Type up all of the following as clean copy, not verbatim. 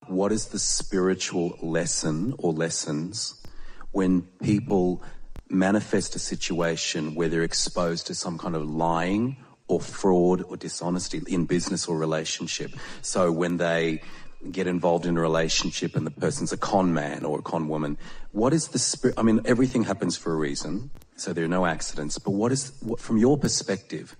What is the spiritual lesson or lessons when people manifest a situation where they're exposed to some kind of lying or fraud or dishonesty in business or relationship? So when they get involved in a relationship and the person's a con man or a con woman, what is the spirit? I mean, everything happens for a reason, so there are no accidents, but what from your perspective,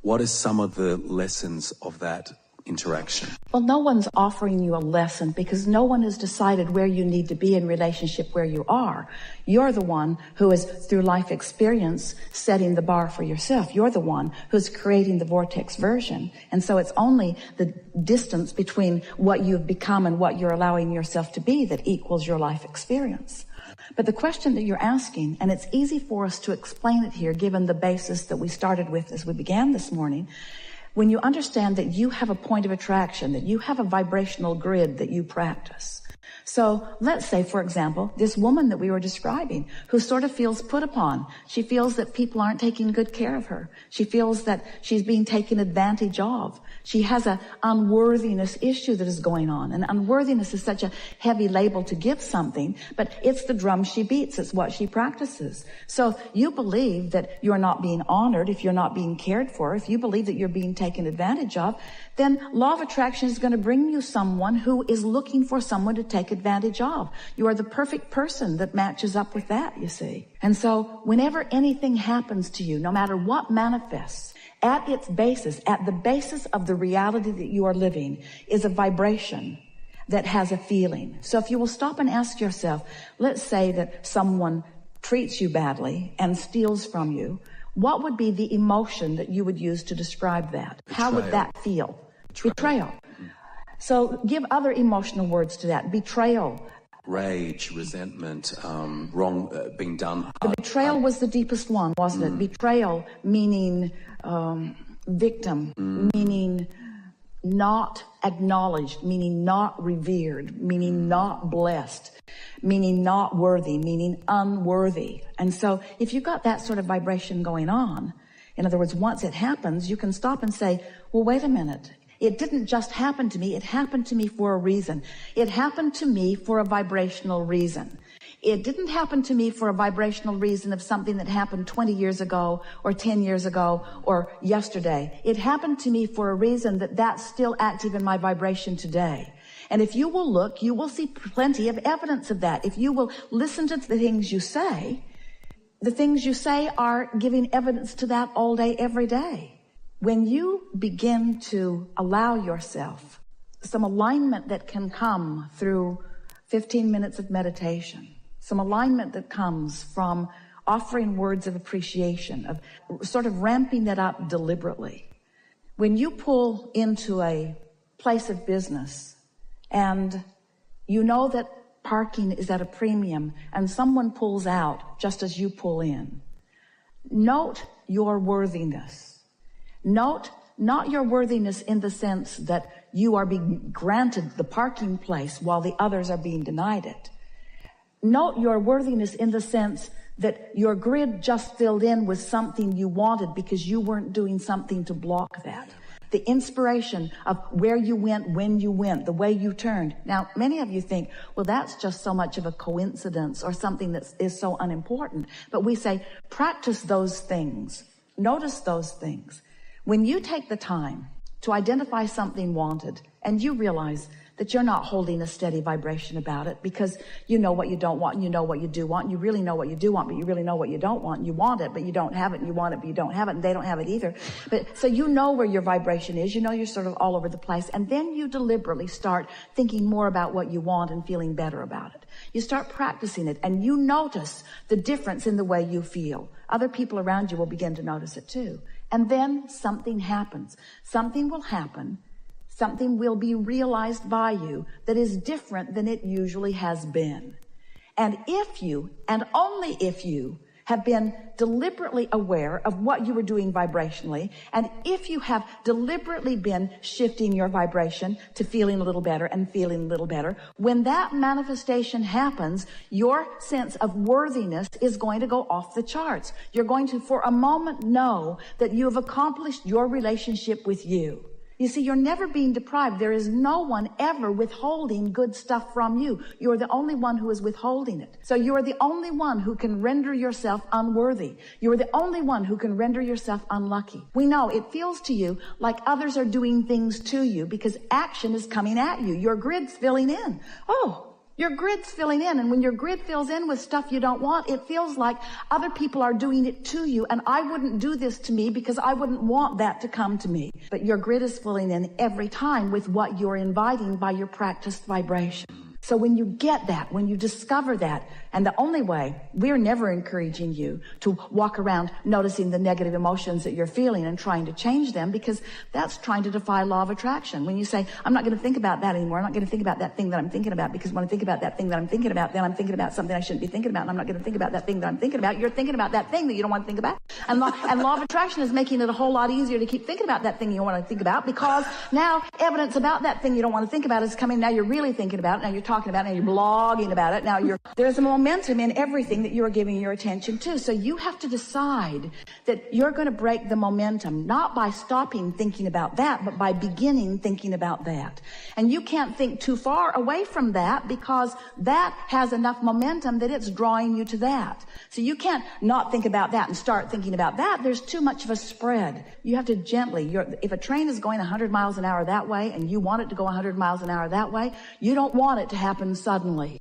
what are some of the lessons of that interaction? Well, no one's offering you a lesson because no one has decided where you need to be in relationship where you are. You're the one who is, through life experience, setting the bar for yourself. You're the one who's creating the Vortex version. And so it's only the distance between what you've become and what you're allowing yourself to be that equals your life experience. But the question that you're asking, and it's easy for us to explain it here given the basis that we started with as we began this morning, when you understand that you have a point of attraction, that you have a vibrational grid that you practice. So let's say, for example, this woman that we were describing who sort of feels put upon. She feels that people aren't taking good care of her. She feels that she's being taken advantage of. She has an unworthiness issue that is going on. And unworthiness is such a heavy label to give something, but it's the drum she beats. It's what she practices. So you believe that you're not being honored if you're not being cared for. If you believe that you're being taken advantage of, then law of attraction is going to bring you someone who is looking for someone to take advantage of. You are the perfect person that matches up with that, you see. And so whenever anything happens to you, no matter what manifests, at its basis, at the basis of the reality that you are living is a vibration that has a feeling. So if you will stop and ask yourself, let's say that someone treats you badly and steals from you, what would be the emotion that you would use to describe that? Betrayal. How would that feel? Betrayal. So give other emotional words to that. Betrayal. Rage, resentment, wrong, being done. The betrayal was the deepest one, wasn't it? Betrayal meaning victim, meaning not acknowledged, meaning not revered, meaning not blessed, meaning not worthy, meaning unworthy. And so if you've got that sort of vibration going on, in other words, once it happens, you can stop and say, well, wait a minute. It didn't just happen to me. It happened to me for a reason. It happened to me for a vibrational reason. It didn't happen to me for a vibrational reason of something that happened 20 years ago or 10 years ago or yesterday. It happened to me for a reason that's still active in my vibration today. And if you will look, you will see plenty of evidence of that. If you will listen to the things you say are giving evidence to that all day, every day. When you begin to allow yourself some alignment that can come through 15 minutes of meditation, some alignment that comes from offering words of appreciation, of sort of ramping that up deliberately. When you pull into a place of business and you know that parking is at a premium and someone pulls out just as you pull in, note your worthiness. Note not your worthiness in the sense that you are being granted the parking place while the others are being denied it. Note your worthiness in the sense that your grid just filled in with something you wanted because you weren't doing something to block that. The inspiration of where you went, when you went, the way you turned. Now, many of you think, well, that's just so much of a coincidence or something that is so unimportant. But we say, practice those things. Notice those things. When you take the time to identify something wanted and you realize that you're not holding a steady vibration about it because you know what you don't want and you know what you do want, and you really know what you do want, but you really know what you don't want, and you want it, but you don't have it, and you want it, but you don't have it, and they don't have it either. But so you know where your vibration is, you know you're sort of all over the place, and then you deliberately start thinking more about what you want and feeling better about it. You start practicing it, and you notice the difference in the way you feel. Other people around you will begin to notice it too. And then something happens. Something will happen. Something will be realized by you that is different than it usually has been. And if you, and only if you, have been deliberately aware of what you were doing vibrationally, and if you have deliberately been shifting your vibration to feeling a little better and feeling a little better, when that manifestation happens, your sense of worthiness is going to go off the charts. You're going to, for a moment, know that you have accomplished your relationship with you. You see, you're never being deprived. There is no one ever withholding good stuff from you. You're the only one who is withholding it. So you're the only one who can render yourself unworthy. You're the only one who can render yourself unlucky. We know it feels to you like others are doing things to you because action is coming at you. Your grid's filling in. Your grid's filling in, and when your grid fills in with stuff you don't want, it feels like other people are doing it to you, and I wouldn't do this to me because I wouldn't want that to come to me. But your grid is filling in every time with what you're inviting by your practiced vibration. So when you get that, when you discover that, and the only way, we're never encouraging you to walk around noticing the negative emotions that you're feeling and trying to change them, because that's trying to defy law of attraction. When you say, I'm not going to think about that anymore, I'm not going to think about that thing that I'm thinking about, because when I think about that thing that I'm thinking about, then I'm thinking about something I shouldn't be thinking about, and I'm not going to think about that thing that I'm thinking about. You're thinking about that thing that you don't want to think about. And law of attraction is making it a whole lot easier to keep thinking about that thing you don't want to think about, because now evidence about that thing you don't want to think about is coming. Now you're really thinking about it. Now you're talking about it. Now you're blogging about it. Now there's a momentum in everything that you're giving your attention to. So you have to decide that you're going to break the momentum, not by stopping thinking about that, but by beginning thinking about that. And you can't think too far away from that, because that has enough momentum that it's drawing you to that. So you can't not think about that and start thinking about that. There's too much of a spread. You have to gently, if a train is going 100 miles an hour that way and you want it to go 100 miles an hour that way, you don't want it to happen suddenly.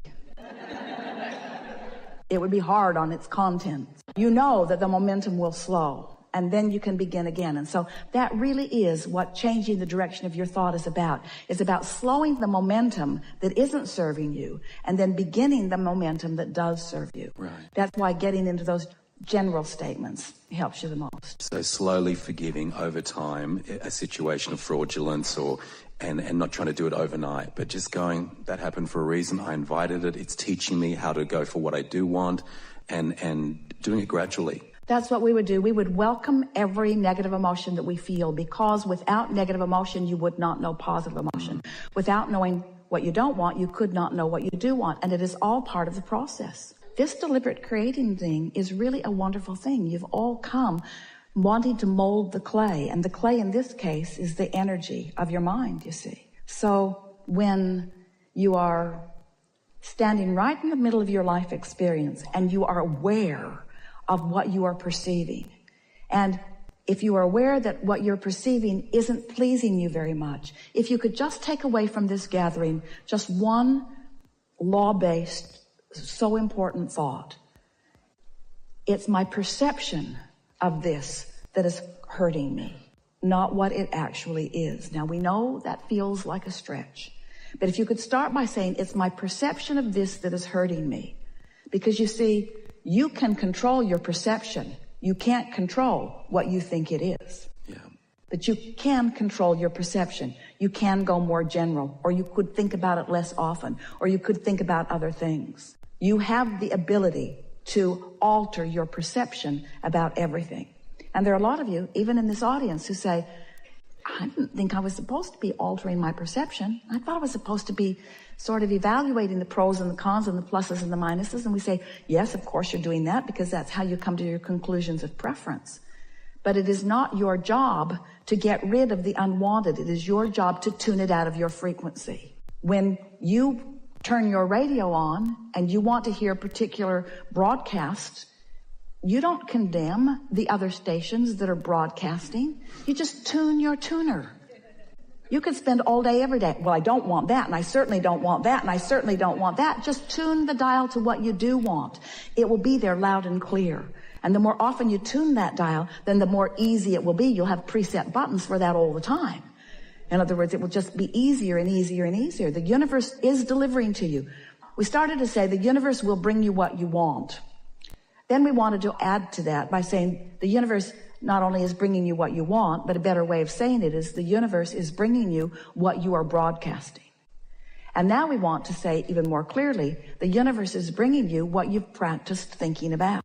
It would be hard on its contents. You know that the momentum will slow, and then you can begin again. And so that really is what changing the direction of your thought is about. It's about slowing the momentum that isn't serving you and then beginning the momentum that does serve you. Right. That's why getting into those general statements helps you the most. So slowly forgiving over time a situation of fraudulence and not trying to do it overnight, but just going, that happened for a reason. I invited it. It's teaching me how to go for what I do want, and doing it gradually. That's what we would do. We would welcome every negative emotion that we feel, because without negative emotion, you would not know positive emotion. Without knowing what you don't want, you could not know what you do want. And it is all part of the process. This deliberate creating thing is really a wonderful thing. You've all come wanting to mold the clay, and the clay in this case is the energy of your mind, you see. So when you are standing right in the middle of your life experience and you are aware of what you are perceiving, and if you are aware that what you're perceiving isn't pleasing you very much, if you could just take away from this gathering just one law-based, so important thought: it's my perception of this that is hurting me, not what it actually is. Now, we know that feels like a stretch, but if you could start by saying, it's my perception of this that is hurting me. Because you see, you can control your perception. You can't control what you think it is. Yeah. But you can control your perception. You can go more general, or you could think about it less often, or you could think about other things. You have the ability to alter your perception about everything. And there are a lot of you, even in this audience, who say, I didn't think I was supposed to be altering my perception. I thought I was supposed to be sort of evaluating the pros and the cons and the pluses and the minuses. And we say, yes, of course you're doing that, because that's how you come to your conclusions of preference. But it is not your job to get rid of the unwanted. It is your job to tune it out of your frequency. When you turn your radio on and you want to hear a particular broadcast, you don't condemn the other stations that are broadcasting. You just tune your tuner. You could spend all day, every day, well, I don't want that, and I certainly don't want that, and I certainly don't want that. Just tune the dial to what you do want. It will be there loud and clear. And the more often you tune that dial, then the more easy it will be. You'll have preset buttons for that all the time. In other words, it will just be easier and easier and easier. The universe is delivering to you. We started to say the universe will bring you what you want. Then we wanted to add to that by saying the universe not only is bringing you what you want, but a better way of saying it is the universe is bringing you what you are broadcasting. And now we want to say even more clearly, the universe is bringing you what you've practiced thinking about.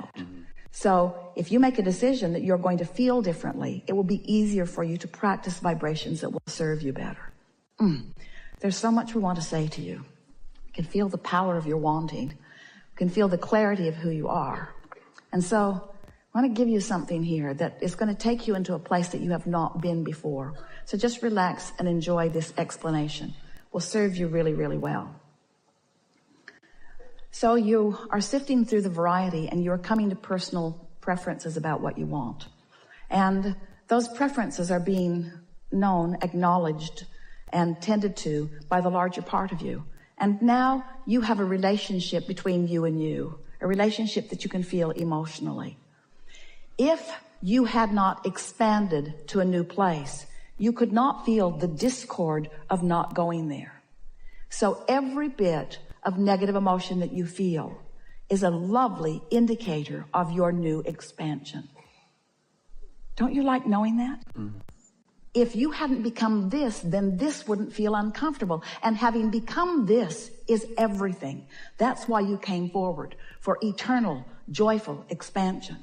So if you make a decision that you're going to feel differently, it will be easier for you to practice vibrations that will serve you better. There's so much we want to say to you. You can feel the power of your wanting. You can feel the clarity of who you are. And so I want to give you something here that is going to take you into a place that you have not been before. So just relax and enjoy this explanation. It will serve you really, really well. So you are sifting through the variety and you're coming to personal preferences about what you want. And those preferences are being known, acknowledged, and tended to by the larger part of you. And now you have a relationship between you and you, a relationship that you can feel emotionally. If you had not expanded to a new place, you could not feel the discord of not going there. So every bit of negative emotion that you feel is a lovely indicator of your new expansion. Don't you like knowing that? Mm. If you hadn't become this, then this wouldn't feel uncomfortable. And having become this is everything. That's why you came forward, for eternal, joyful expansion.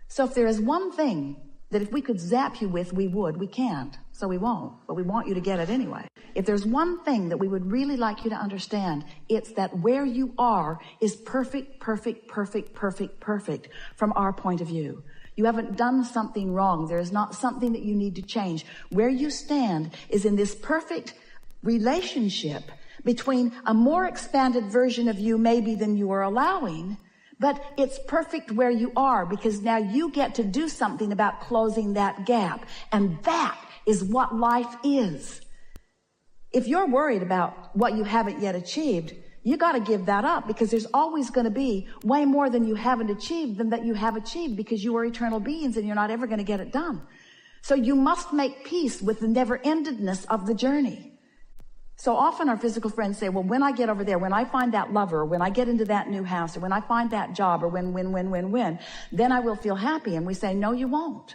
So if there is one thing that if we could zap you with, we would. We can't, so we won't. But we want you to get it anyway. If there's one thing that we would really like you to understand, it's that where you are is perfect, perfect, perfect, perfect, perfect from our point of view. You haven't done something wrong. There is not something that you need to change. Where you stand is in this perfect relationship between a more expanded version of you maybe than you are allowing, but it's perfect where you are because now you get to do something about closing that gap. And that is what life is. If you're worried about what you haven't yet achieved, you got to give that up because there's always going to be way more than you haven't achieved than that you have achieved because you are eternal beings and you're not ever going to get it done. So you must make peace with the never-endedness of the journey. So often our physical friends say, well, when I get over there, when I find that lover, or when I get into that new house, or when I find that job, or when, then I will feel happy. And we say, no, you won't.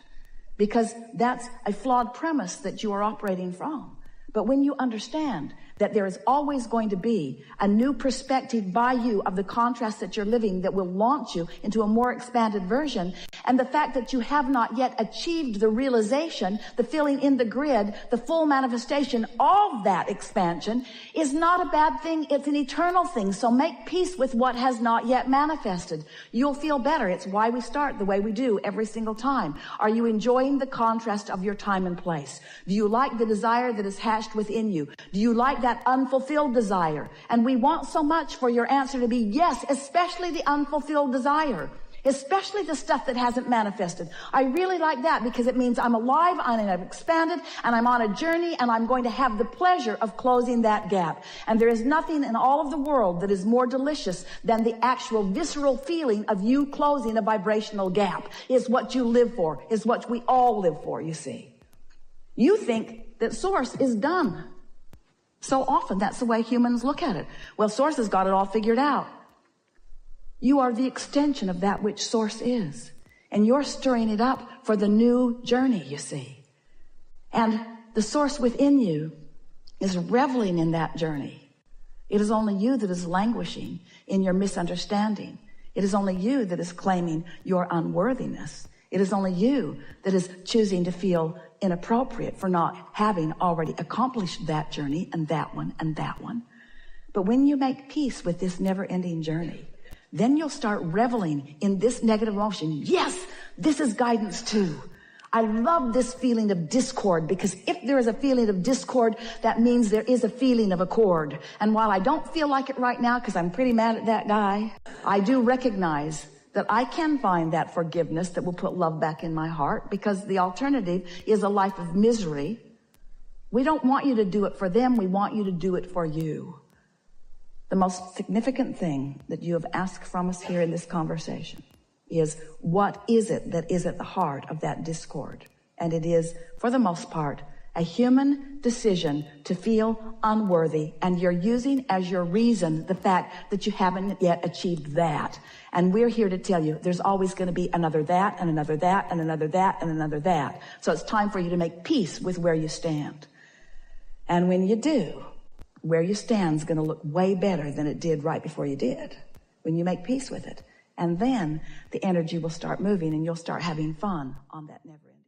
Because that's a flawed premise that you are operating from. But when you understand that there is always going to be a new perspective by you of the contrast that you're living that will launch you into a more expanded version, and the fact that you have not yet achieved the realization, the filling in the grid, the full manifestation of that expansion is not a bad thing. It's an eternal thing. So make peace with what has not yet manifested. You'll feel better. It's why we start the way we do every single time. Are you enjoying the contrast of your time and place? Do you like the desire that is hatched within you? Do you like that unfulfilled desire? And we want so much for your answer to be yes, especially the unfulfilled desire, especially the stuff that hasn't manifested. I really like that because it means I'm alive and I've expanded and I'm on a journey and I'm going to have the pleasure of closing that gap. And there is nothing in all of the world that is more delicious than the actual visceral feeling of you closing a vibrational gap. It's what you live for. It's what we all live for, you see. You think that Source is done. So often that's the way humans look at it. Well, Source has got it all figured out. You are the extension of that which Source is. And you're stirring it up for the new journey, you see. And the Source within you is reveling in that journey. It is only you that is languishing in your misunderstanding. It is only you that is claiming your unworthiness. It is only you that is choosing to feel inappropriate for not having already accomplished that journey and that one and that one. But when you make peace with this never-ending journey, then you'll start reveling in this negative emotion. Yes, this is guidance too. I love this feeling of discord because if there is a feeling of discord, that means there is a feeling of accord. And while I don't feel like it right now because I'm pretty mad at that guy, I do recognize that I can find that forgiveness that will put love back in my heart because the alternative is a life of misery. We don't want you to do it for them. We want you to do it for you. The most significant thing that you have asked from us here in this conversation is what is it that is at the heart of that discord? And it is, for the most part, a human decision to feel unworthy, and you're using as your reason the fact that you haven't yet achieved that. And we're here to tell you there's always going to be another that, and another that, and another that, and another that. So it's time for you to make peace with where you stand. And when you do, where you stand is going to look way better than it did right before you did, when you make peace with it. And then the energy will start moving, and you'll start having fun on that never-ending.